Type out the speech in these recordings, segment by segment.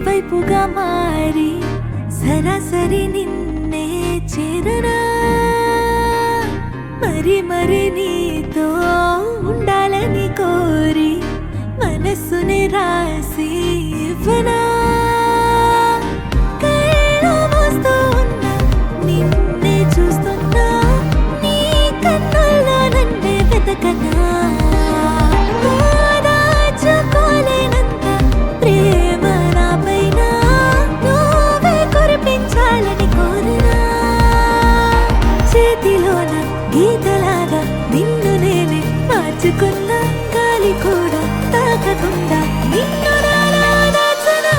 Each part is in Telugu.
వైపుగా మారి సరాసరి నిన్నే చేరనా మరి మరి నీతో ఉండాలని కోరి మనస్సుని రాసి ఇవ్వనా కళ్ళు మూస్తూ ఉన్నా నిన్నే చూస్తున్నా నీ కన్నుల్లో నన్నే వెతకనా దాచుకోలేనంత ప్రేమ నాపైన నువ్వే కురిపించాలని కోరినా చేతిలోన గీతలాగా నిన్ను నేనే మార్చుకున్నా గాలి కూడా తాకకుండా నిన్ను దాచనా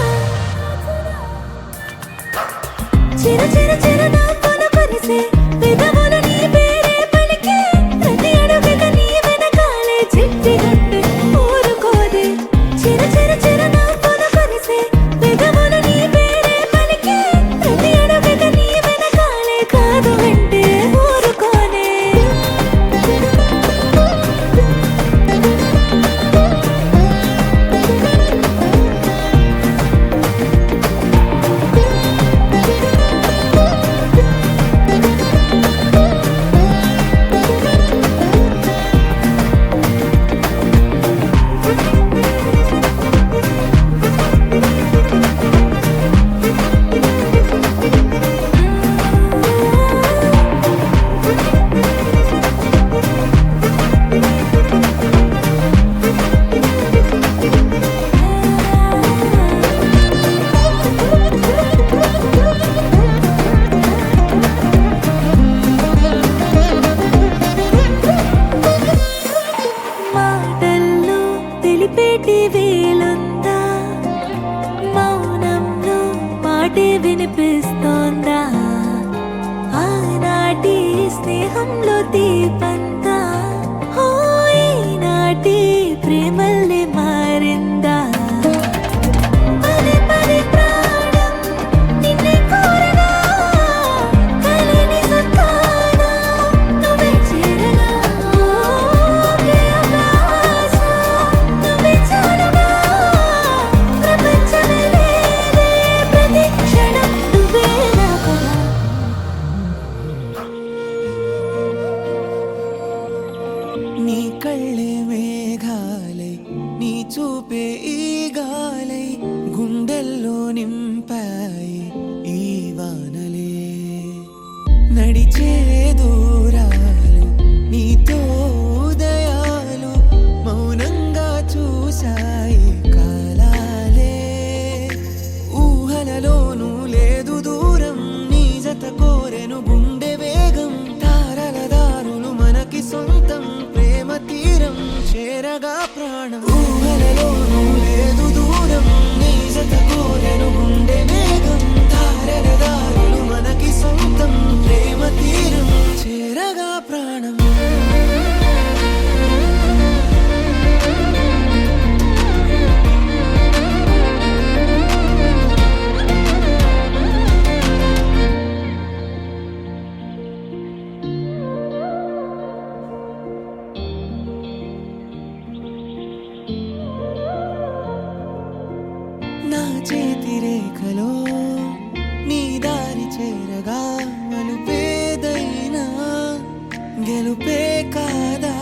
చిర చిర చిర నవ్వులు కురిసే పెదవులు నీ పేరే పలికే ప్రతి అడుగుగా నీ వెనకాలే చిట్టిగట్టు ఊరుకోదే చిర చిర చిర నవ్వులు కురిసే పెదవులు నీ పేరే పలికే ప్రతి అడుగుగా నీ వెనకాలే కాదు అంటే ఊరుకోనే మాటల్లో తెలిపేటి వేలుందా మౌనంలో మాటే వినిపిస్తోందా ఆనాటి స్నేహంలో దీపంతా ఓ ఈనాటి ప్రేమల్ని మారిందా పదే పదే ప్రాణం నిన్నే కోరగా కలిని సత్తానా నువ్వే చేరగా ఒకే ఆకాశం నువ్వే చాలుగా ప్రపంచమే లేదే ప్రతి క్షణం నువ్వే నాకుగా నీ కళ్ళే మేఘాలై నీ చూపే ఈ గాలై గుండెల్లో నింపాయి ఈ వానలే నడిచే దూరాలు నీతో ఉదయాలు మౌనంగా చూశాయి కాలాలే ఊహలలోనూ లేదు దూరం నీ జత కోరెను గుండె వేగం తారల దారులు మనకి సొంతం ప్రేమ తీరం చేరగా ప్రాణం ఊహలలోనూ లేదు దూరం నీ జత కోరెను గుండె వేగం తారల దారులు మనకి సొంతం ప్రేమ తీరం చేరగా ప్రాణం నా చేతి రేఖలో నీ దారి చేరగా మలుపేదైనా గెలుపే కాదా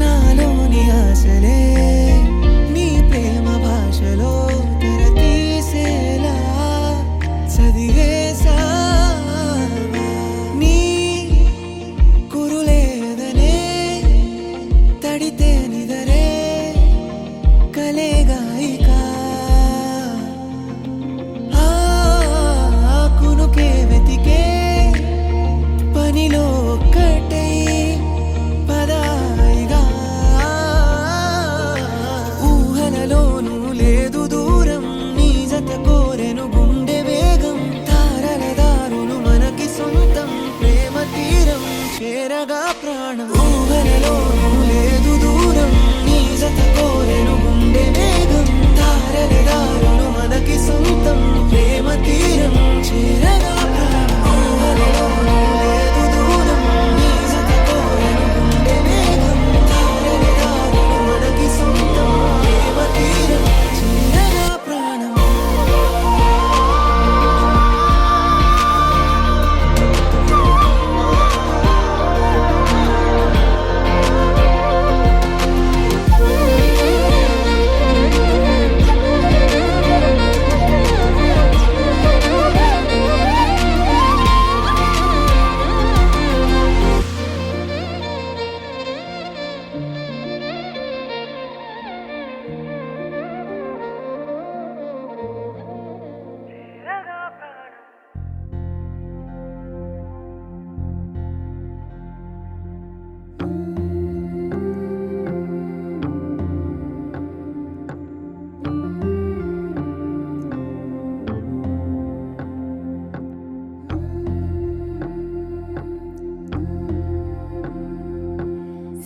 నాలోని ఆశలే నీ ప్రేమ భాషలో తెర తీసేలా చదివేసా నీ కురులేదనే తడితే నిదరే కలేగాయిక చేరగా ప్రాణం ఊహలలోనూ లేదు దూరం నీ జత కోరెను గుండె వేగం తారల దారులు మనకి సొంతం ప్రేమ తీరం చేరగా ప్రాణం ఊహలలోనూ లేదు దూరం నీ జత కోరెను గుండె వేగం తారల దారులు మనకి సొంతం ప్రేమ తీరం చేరగా ప్రాణం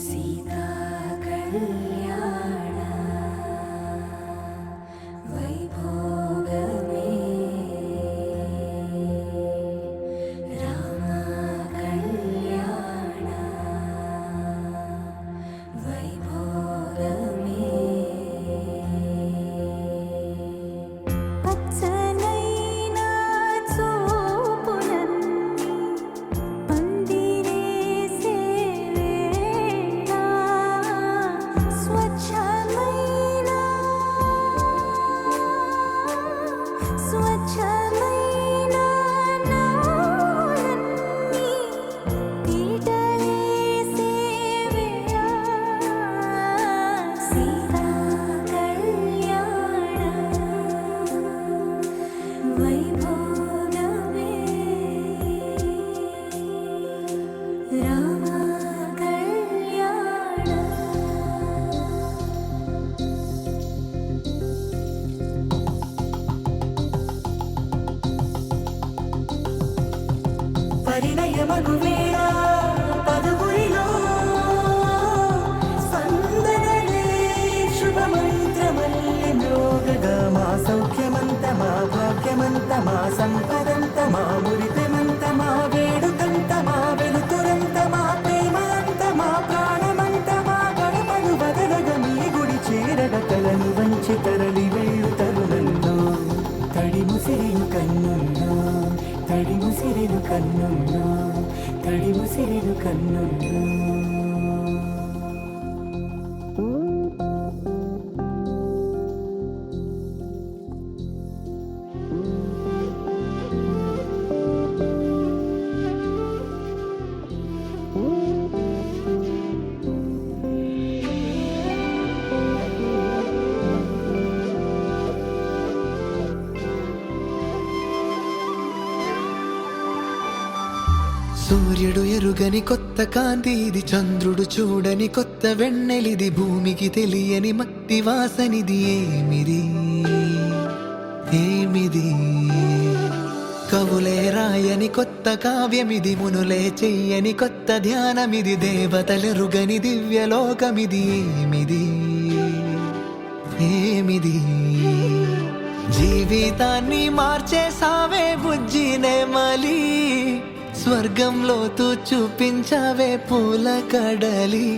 సీతా కళ్యాణ వైభోగమే రామ కళ్యాణ వైభోగమే పచ్చనైనా చూపులన్నీ పందిరేసే వేళ స్వచ్ఛమైన నాలన్నీ పీటలేసే వేళ సీతా కళ్యాణ వైభోగమే రామ కళ్యాణ పరిణయమగు వేళ పదవురిలో స్పందనలే శుభమంత్రమల్లి మ్రోగగా మా సౌఖ్యమంత మా భాగ్యమంత మా సంపదంత మా మురిపెమంత మా వేడుకంత మా వెలుతురంత మా ప్రేమంత మా ప్రాణమంత మా గడపను బదలగ మీ గుడి చేరగ కలను వంచి తరలి వెళ్ళు తరుణంలో తడి ముసిరిను కన్నుల్లో తడి ముసిరిను కన్నుల్లో తడి ముసిరిను కన్నుల్లో సూర్యుడు ఎరుగని కొత్త కాంతి ఇది చంద్రుడు చూడని కొత్త వెన్నెలిది భూమికి తెలియని మట్టి వాసనిది ఏమిది ఏమిది కవులే రాయని కొత్త కావ్యమిది మునులే చెయ్యని కొత్త ధ్యానమిది దేవతలెరుగని దివ్యలోకమిది ఏమిది ఏమిది జీవితాన్ని మార్చేసావే బుజ్జినే మలి స్వర్గంలో తూ చూపించవే పూల కడలి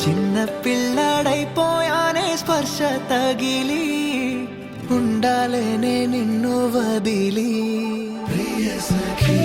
చిన్న పిల్లాడైపోయానే స్పర్శ తగిలి ఉండాలేనే నిన్ను వదిలి ప్రియ సఖీ